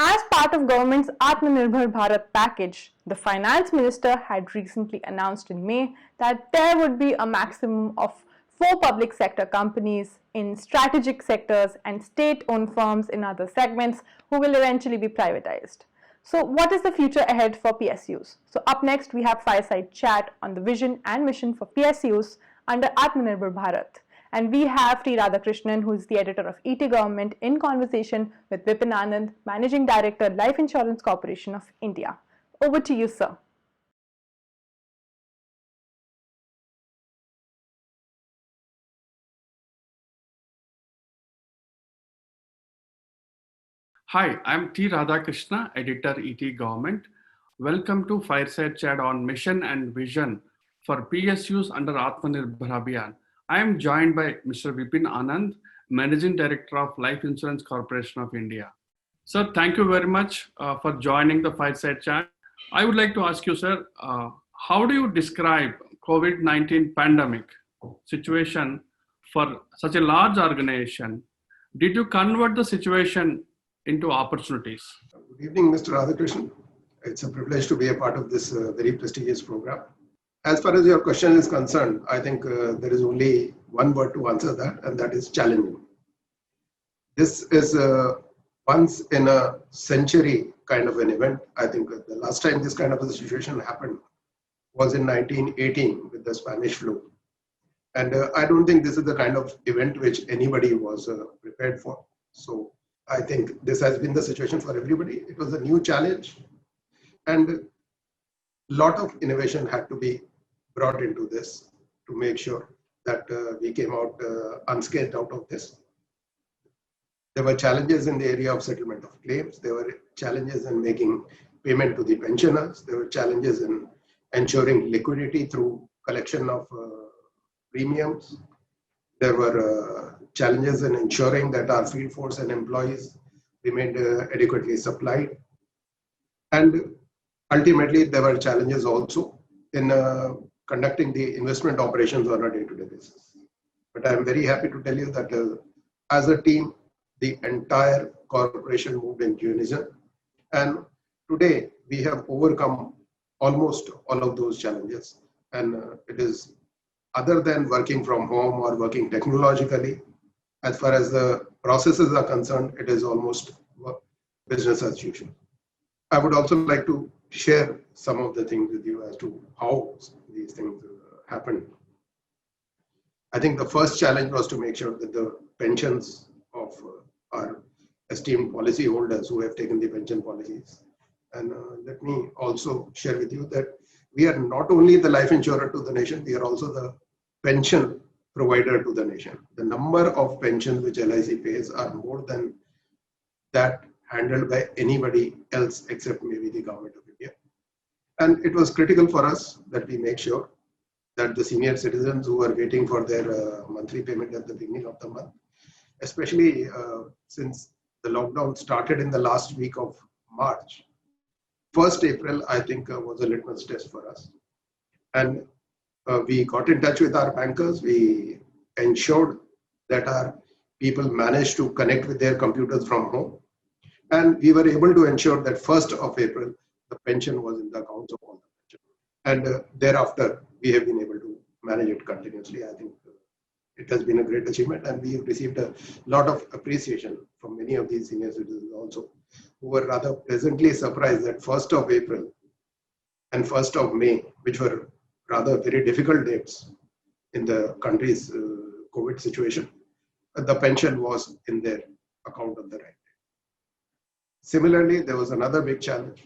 As part of government's Atmanirbhar Bharat package, the finance minister had recently announced in May that there would be a maximum of 4 public sector companies in strategic sectors and state-owned firms in other segments who will eventually be privatized. So what is the future ahead for PSUs? So up next we have Fireside Chat on the vision and mission for PSUs under Atmanirbhar Bharat. And we have T. Radhakrishnan, who is the editor of ET Government, in conversation with Vipin Anand, Managing Director, Life Insurance Corporation of India. Over to you, sir. Hi, I'm T. Radhakrishna, editor ET Government. Welcome to Fireside Chat on mission and vision for PSUs under Atmanirbhar Abhiyan. I am joined by Mr. Vipin Anand, Managing Director of Life Insurance Corporation of India. Sir, thank you very much for joining the Fireside Chat. I would like to ask you, sir, how do you describe COVID-19 pandemic situation for such a large organization? Did you convert the situation into opportunities? Good evening, Mr. Radhakrishnan. It's a privilege to be a part of this very prestigious program. As far as your question is concerned, I think there is only one word to answer that, and that is challenging. This is once in a century kind of an event. I think the last time this kind of a situation happened was in 1918 with the Spanish flu. And I don't think this is the kind of event which anybody was prepared for. So I think this has been the situation for everybody. It was a new challenge, and a lot of innovation had to be brought into this to make sure that we came out unscathed out of this. There were challenges in the area of settlement of claims. There were challenges in making payment to the pensioners. There were challenges in ensuring liquidity through collection of premiums. There were challenges in ensuring that our field force and employees remained adequately supplied. And ultimately, there were challenges also in conducting the investment operations on a day-to-day basis. But I'm very happy to tell you that as a team, the entire corporation moved in unison. And today, we have overcome almost all of those challenges. And it is, other than working from home or working technologically, as far as the processes are concerned, it is almost business as usual. I would also like to share some of the things with you as to how these things happened. I think the first challenge was to make sure that the pensions of our esteemed policyholders who have taken the pension policies. And let me also share with you that we are not only the life insurer to the nation, we are also the pension provider to the nation. The number of pensions which LIC pays are more than that handled by anybody else except maybe the government of India. And it was critical for us that we make sure that the senior citizens who are waiting for their monthly payment at the beginning of the month, especially since the lockdown started in the last week of March, 1st April, I think was a litmus test for us. And we got in touch with our bankers. We ensured that our people managed to connect with their computers from home. And we were able to ensure that 1st of April, the pension was in the accounts of all the pensioners. And thereafter, we have been able to manage it continuously. I think it has been a great achievement, and we have received a lot of appreciation from many of these senior citizens also, who were rather pleasantly surprised that 1st of April and 1st of May, which were rather very difficult dates in the country's COVID situation, the pension was in their account on the right. Similarly, there was another big challenge.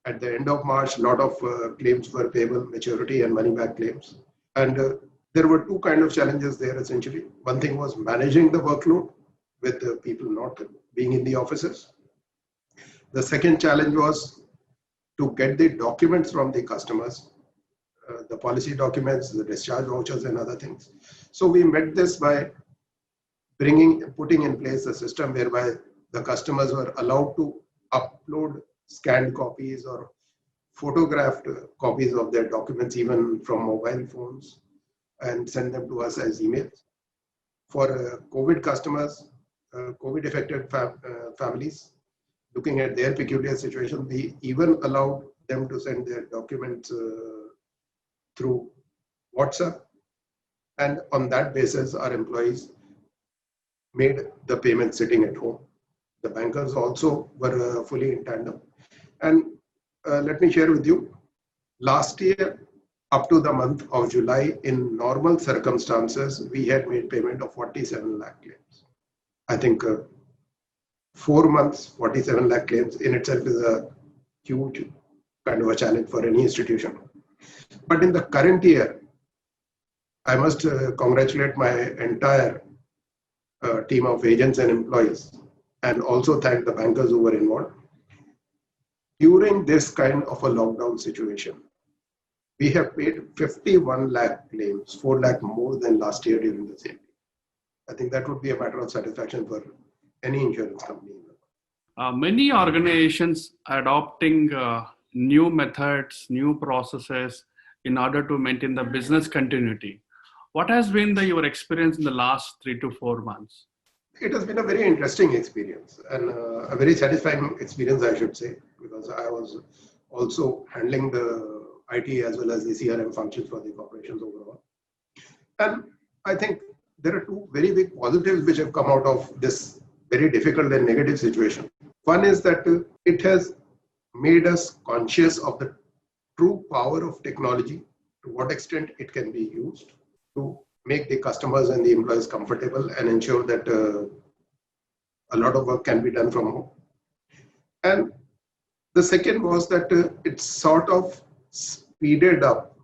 At the end of March, a lot of claims were payable, maturity and money back claims. And there were two kinds of challenges there essentially. One thing was managing the workload with people not being in the offices. The second challenge was to get the documents from the customers, the policy documents, the discharge vouchers and other things. So we met this by putting in place a system whereby the customers were allowed to upload scanned copies or photographed copies of their documents even from mobile phones and send them to us as emails. For COVID customers, COVID affected families, looking at their peculiar situation, we even allowed them to send their documents through WhatsApp. And on that basis, our employees made the payment sitting at home. The bankers also were fully in tandem. And let me share with you, last year, up to the month of July, in normal circumstances, we had made payment of 47 lakh claims. I think 4 months, 47 lakh claims in itself is a huge kind of a challenge for any institution. But in the current year, I must congratulate my entire team of agents and employees, and also thank the bankers who were involved. During this kind of a lockdown situation, we have paid 51 lakh claims, 4 lakh more than last year during the same period. I think that would be a matter of satisfaction for any insurance company. Many organizations adopting new methods, new processes in order to maintain the business continuity. What has been your experience in the last 3 to 4 months? It has been a very interesting experience and a very satisfying experience, I should say, because I was also handling the IT as well as the CRM functions for the corporations overall. And I think there are two very big positives which have come out of this very difficult and negative situation. One is that it has made us conscious of the true power of technology, to what extent it can be used to make the customers and the employees comfortable and ensure that a lot of work can be done from home. And the second was that it sort of speeded up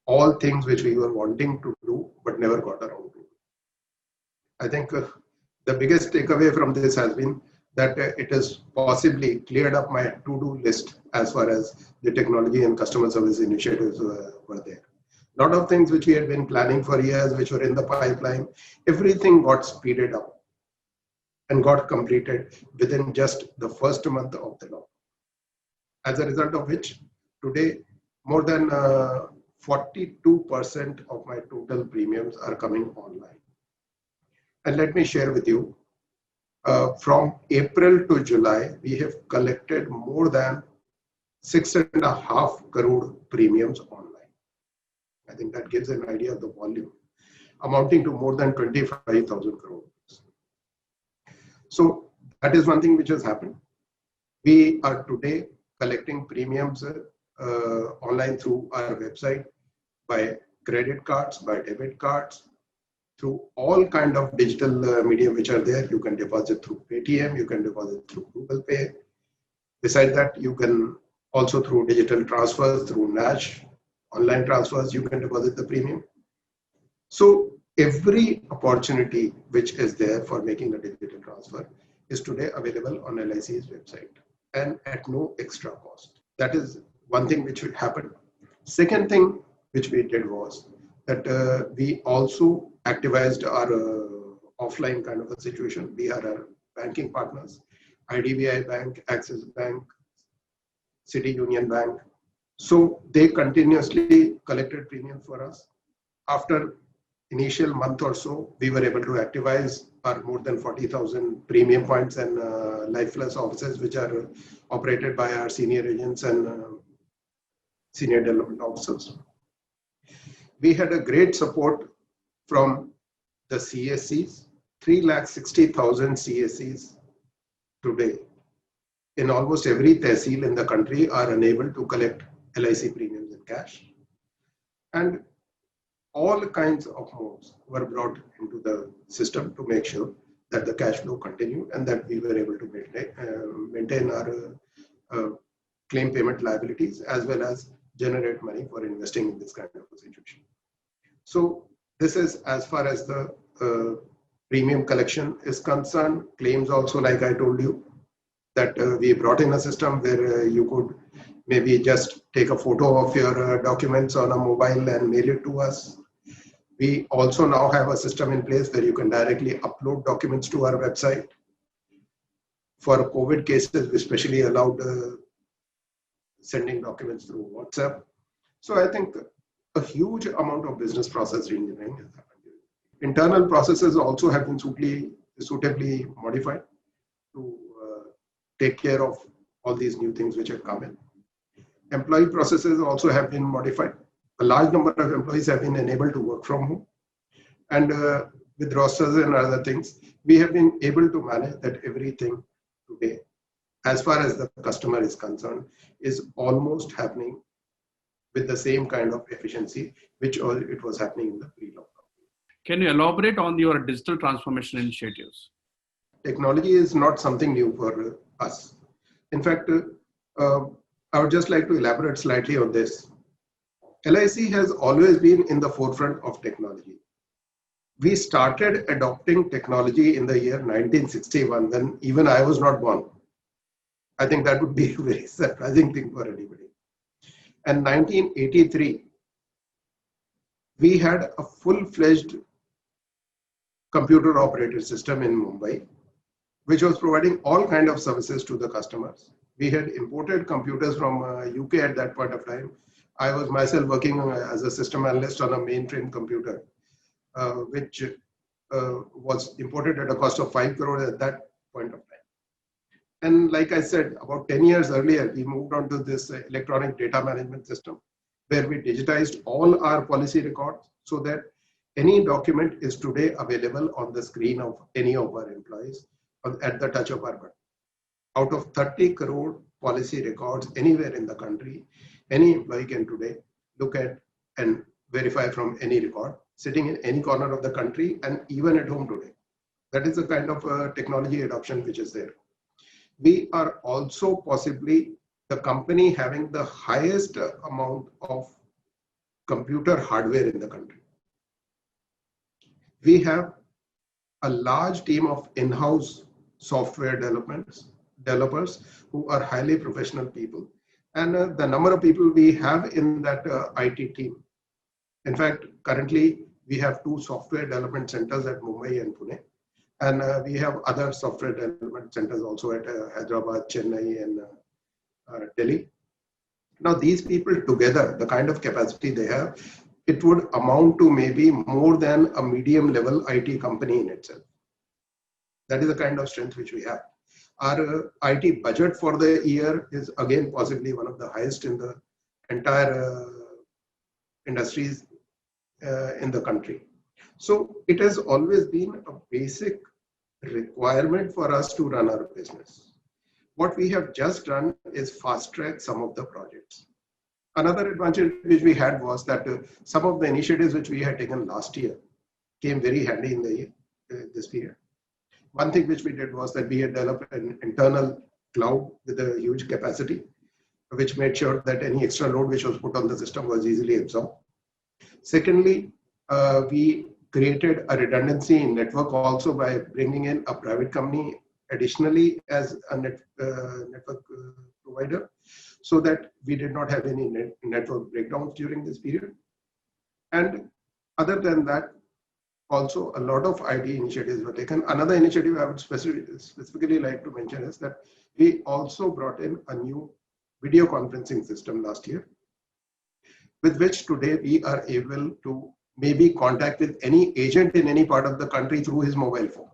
all things which we were wanting to do but never got around to. I think the biggest takeaway from this has been that it has possibly cleared up my to-do list as far as the technology and customer service initiatives were there. A lot of things which we had been planning for years, which were in the pipeline, everything got speeded up and got completed within just the first month of the law. As a result of which, today, more than 42% of my total premiums are coming online. And let me share with you, from April to July, we have collected more than 6.5 crore premiums online. I think that gives an idea of the volume, amounting to more than 25,000 crore. So that is one thing which has happened. We are today collecting premiums online through our website, by credit cards, by debit cards, through all kind of digital media which are there. You can deposit through Paytm, you can deposit through Google Pay. Besides that, you can also through digital transfers, through NACH, online transfers, you can deposit the premium. So every opportunity which is there for making a digital transfer is today available on LIC's website and at no extra cost. That is one thing which would happen. Second thing which we did was that we also activized our offline kind of a situation. We are our banking partners, IDBI Bank, Axis Bank, City Union Bank. So they continuously collected premiums for us. After initial month or so, we were able to activize our more than 40,000 premium points and Life Plus offices, which are operated by our senior agents and senior development officers. We had a great support from the CSCs, 360,000 CSCs today in almost every tehsil in the country are unable to collect LIC premiums in cash. And all kinds of modes were brought into the system to make sure that the cash flow continued and that we were able to maintain our claim payment liabilities as well as generate money for investing in this kind of a situation. So this is as far as the premium collection is concerned. Claims also, like I told you, that we brought in a system where you could maybe just take a photo of your documents on a mobile and mail it to us. We also now have a system in place where you can directly upload documents to our website. For COVID cases, we especially allowed sending documents through WhatsApp. So I think a huge amount of business process reengineering has happened. Internal processes also have been suitably modified to take care of all these new things which have come in. Employee processes also have been modified. A large number of employees have been enabled to work from home. And with rosters and other things, we have been able to manage that everything today, as far as the customer is concerned, is almost happening with the same kind of efficiency which it was happening in the pre-lockdown. Can you elaborate on your digital transformation initiatives? Technology is not something new for us. In fact, I would just like to elaborate slightly on this. LIC has always been in the forefront of technology. We started adopting technology in the year 1961 when even I was not born. I think that would be a very surprising thing for anybody. And 1983, we had a full-fledged computer operated system in Mumbai, which was providing all kinds of services to the customers. We had imported computers from UK at that point of time. I was myself working as a system analyst on a mainframe computer, which was imported at a cost of 5 crore at that point of time. And like I said, about 10 years earlier, we moved on to this electronic data management system, where we digitized all our policy records so that any document is today available on the screen of any of our employees at the touch of our button. Out of 30 crore policy records anywhere in the country, any employee can today look at and verify from any record, sitting in any corner of the country and even at home today. That is the kind of technology adoption which is there. We are also possibly the company having the highest amount of computer hardware in the country. We have a large team of in-house software developers who are highly professional people. And the number of people we have in that IT team. In fact, currently we have 2 software development centers at Mumbai and Pune. And we have other software development centers also at Hyderabad, Chennai, and Delhi. Now, these people together, the kind of capacity they have, it would amount to maybe more than a medium level IT company in itself. That is the kind of strength which we have. Our IT budget for the year is again possibly one of the highest in the entire industries in the country. So it has always been a basic requirement for us to run our business. What we have just done is fast track some of the projects. Another advantage which we had was that some of the initiatives which we had taken last year came very handy in this period. One thing which we did was that we had developed an internal cloud with a huge capacity, which made sure that any extra load which was put on the system was easily absorbed. Secondly, we created a redundancy in network also by bringing in a private company additionally as a network provider, so that we did not have any network breakdowns during this period. And other than that, also a lot of IT initiatives were taken. Another initiative I would specifically like to mention is that we also brought in a new video conferencing system last year, with which today we are able to maybe contact with any agent in any part of the country through his mobile phone.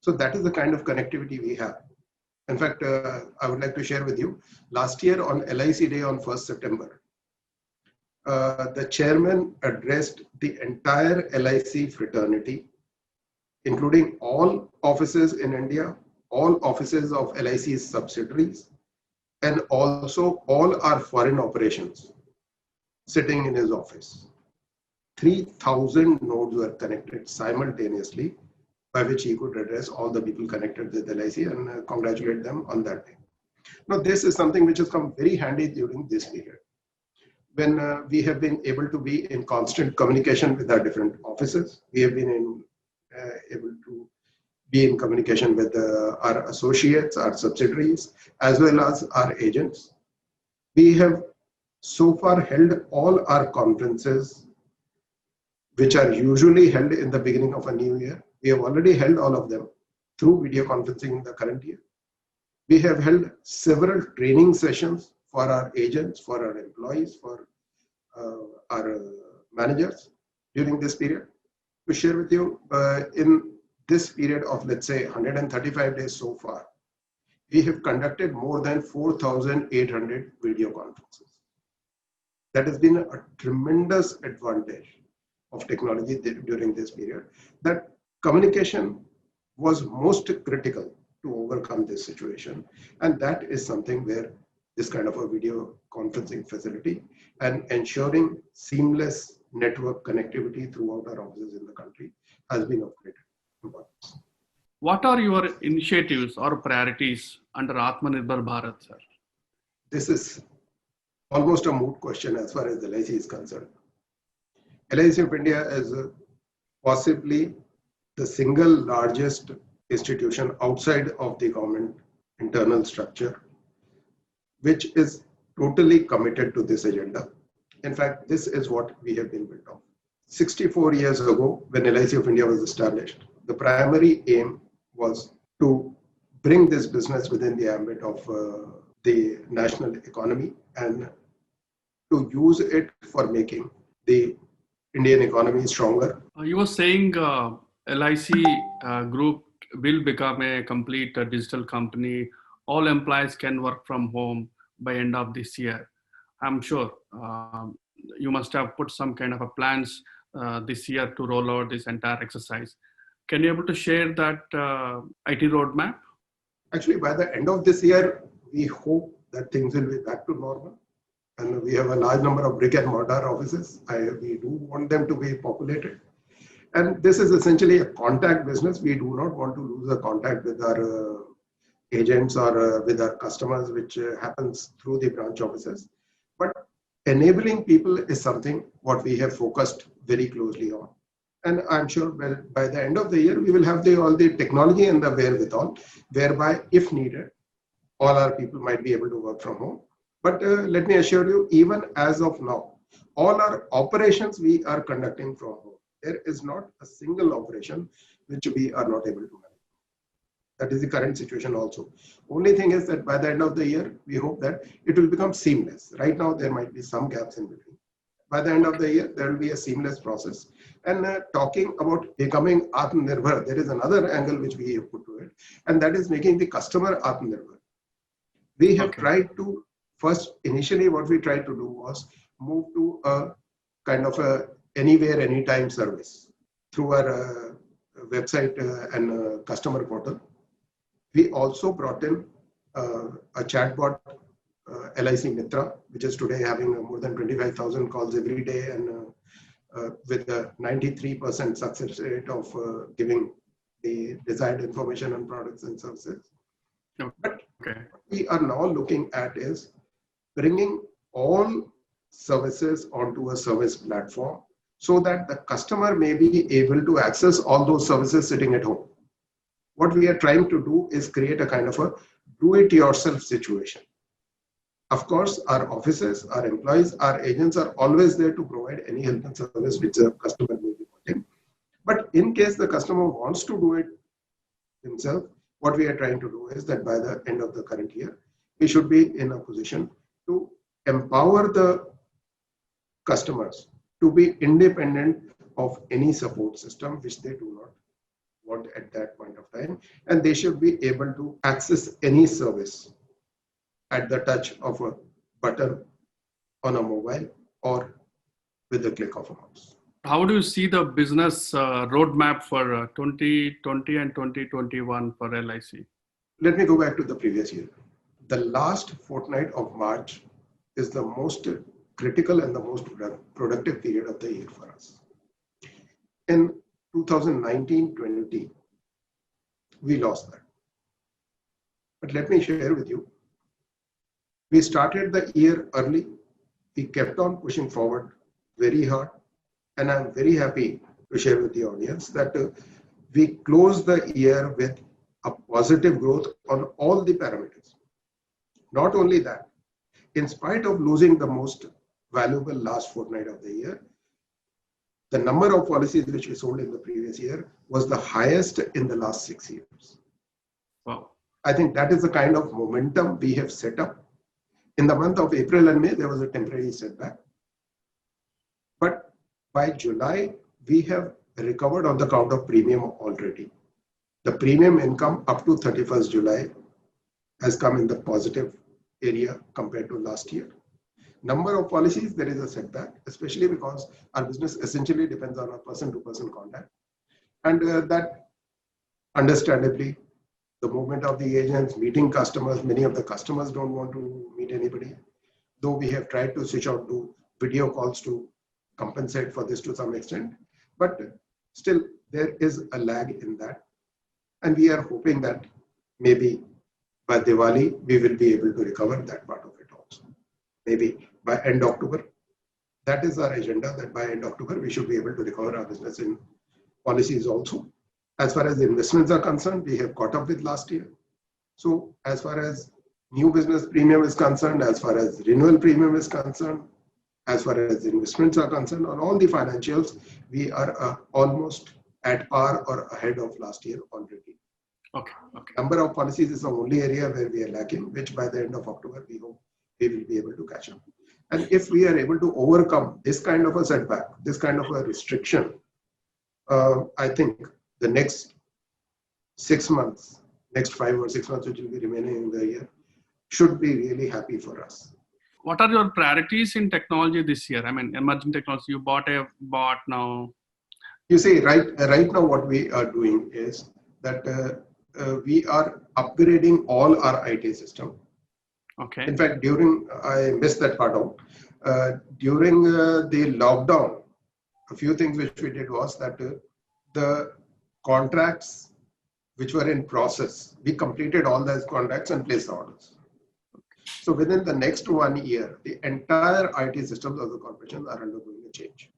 So that is the kind of connectivity we have. In fact, I would like to share with you, last year on LIC Day on 1st September, the chairman addressed the entire LIC fraternity, including all offices in India, all offices of LIC's subsidiaries, and also all our foreign operations sitting in his office. 3,000 nodes were connected simultaneously, by which he could address all the people connected with LIC and congratulate them on that day. Now, this is something which has come very handy during this period, when we have been able to be in constant communication with our different offices. We have been able to be in communication with our associates, our subsidiaries, as well as our agents. We have so far held all our conferences, which are usually held in the beginning of a new year. We have already held all of them through video conferencing in the current year. We have held several training sessions for our agents, for our employees, for our managers during this period. To share with you, in this period of, let's say, 135 days so far, we have conducted more than 4,800 video conferences. That has been a tremendous advantage of technology during this period, that communication was most critical to overcome this situation. And that is something where this kind of a video conferencing facility and ensuring seamless network connectivity throughout our offices in the country has been of great importance. What are your initiatives or priorities under Atmanirbhar Bharat, sir? This is almost a moot question as far as LIC is concerned. LIC of India is possibly the single largest institution outside of the government internal structure, which is totally committed to this agenda. In fact, this is what we have been built on. 64 years ago, when LIC of India was established, the primary aim was to bring this business within the ambit of the national economy and to use it for making the Indian economy stronger. You were saying LIC group will become a complete digital company. All employees can work from home by end of this year. I'm sure you must have put some kind of a plans this year to roll out this entire exercise. Can you able to share that IT roadmap? Actually, by the end of this year, we hope that things will be back to normal. And we have a large number of brick and mortar offices. We do want them to be populated. And this is essentially a contact business. We do not want to lose a contact with our agents or with our customers, which happens through the branch offices. But enabling people is something what we have focused very closely on. And I'm sure by the end of the year, we will have all the technology and the wherewithal, whereby if needed, all our people might be able to work from home. But let me assure you, even as of now, all our operations we are conducting from home. There is not a single operation which we are not able to manage. That is the current situation also. Only thing is that by the end of the year, we hope that it will become seamless. Right now, there might be some gaps in between. By the end of the year, there will be a seamless process. And talking about becoming Atmanirbhar, there is another angle which we have put to it, and that is making the customer Atmanirbhar. We have tried to, first, initially what we tried to do was move to a kind of a anywhere, anytime service through our website and customer portal. We also brought in a chatbot, LIC Mitra, which is today having more than 25,000 calls every day and with a 93% success rate of giving the desired information on products and services. But what we are now looking at is bringing all services onto a service platform so that the customer may be able to access all those services sitting at home. What we are trying to do is create a kind of a do-it-yourself situation. Of course, our offices, our employees, our agents are always there to provide any help and service which the customer may be wanting. But in case the customer wants to do it himself, what we are trying to do is that by the end of the current year, we should be in a position to empower the customers to be independent of any support system which they do not want at that point of time, and they should be able to access any service at the touch of a button on a mobile or with the click of a mouse. How do you see the business roadmap for 2020 and 2021 for LIC? Let me go back to the previous year. The last fortnight of March is the most critical and the most productive period of the year for us. In 2019-20, we lost that. But let me share with you, we started the year early. We kept on pushing forward very hard. And I'm very happy to share with the audience that we closed the year with a positive growth on all the parameters. Not only that, in spite of losing the most valuable last fortnight of the year, the number of policies which we sold in the previous year was the highest in the last 6 years. Wow. I think that is the kind of momentum we have set up. In the month of April and May, there was a temporary setback. But by July, we have recovered on the count of premium already. The premium income up to 31st July has come in the positive area compared to last year. Number of policies, there is a setback, especially because our business essentially depends on a person-to-person contact. And that understandably, the movement of the agents, meeting customers, many of the customers don't want to meet anybody. Though we have tried to switch out to video calls to compensate for this to some extent, but still there is a lag in that. And we are hoping that maybe by Diwali, we will be able to recover that part of it also. Maybe by end October. That is our agenda, that by end October, we should be able to recover our business in policies also. As far as the investments are concerned, we have caught up with last year. So as far as new business premium is concerned, as far as renewal premium is concerned, as far as the investments are concerned, on all the financials, we are almost at par or ahead of last year already. Okay. Number of policies is the only area where we are lacking, which by the end of October, we hope we will be able to catch up. And if we are able to overcome this kind of a setback, this kind of a restriction, I think the next 6 months, next 5 or 6 months, which will be remaining in the year, should be really happy for us. What are your priorities in technology this year? I mean, emerging technology, you bought now. You see, right now what we are doing is that we are upgrading all our IT system. Okay. In fact, I missed that part out. During the lockdown, a few things which we did was that the contracts which were in process, we completed all those contracts and placed the orders. So within the next 1 year, the entire IT systems of the corporation are undergoing a change.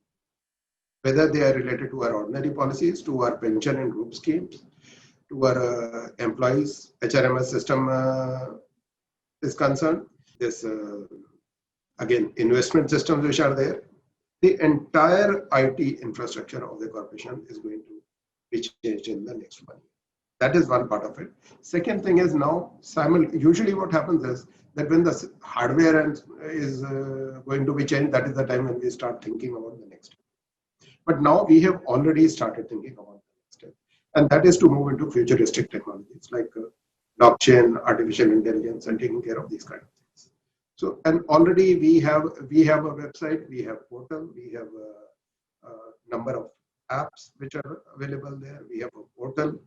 Whether they are related to our ordinary policies, to our pension and group schemes, to our employees, HRMS system is concerned. There's again investment systems which are there. The entire IT infrastructure of the corporation is going to be changed in the next 1 year. That is one part of it. Second thing is now, usually what happens is that when the hardware is going to be changed, that is the time when we start thinking about the next step. But now we have already started thinking about the next step. And that is to move into futuristic technologies like blockchain, artificial intelligence, and taking care of these kind of things. So, and already we have a website, we have portal, we have a number of apps which are available there. We have a portal,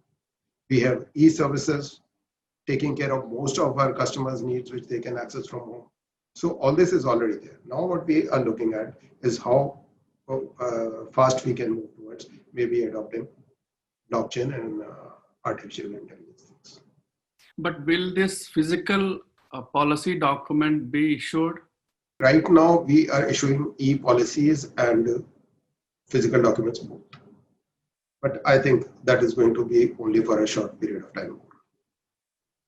we have e-services taking care of most of our customers' needs, which they can access from home. So all this is already there. Now what we are looking at is how fast we can move towards maybe adopting blockchain and artificial intelligence things. But will this physical policy document be issued? Right now, we are issuing e-policies and physical documents both. But I think that is going to be only for a short period of time.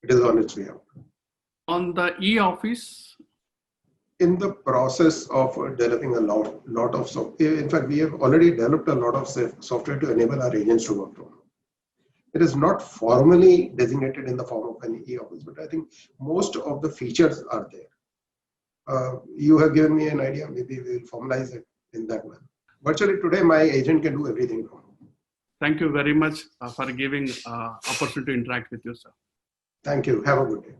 It is on its way out. On the e-office? In the process of developing a lot of software. In fact, we have already developed a lot of software to enable our agents to work from. It is not formally designated in the form of an e-office, but I think most of the features are there. You have given me an idea, maybe we will formalize it in that manner. Virtually today, my agent can do everything from home. Thank you very much for giving opportunity to interact with you, sir. Thank you. Have a good day.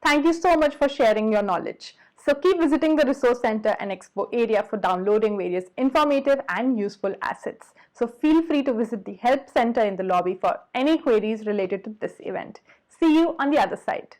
Thank you so much for sharing your knowledge. So keep visiting the Resource Center and Expo area for downloading various informative and useful assets. So feel free to visit the Help Center in the lobby for any queries related to this event. See you on the other side.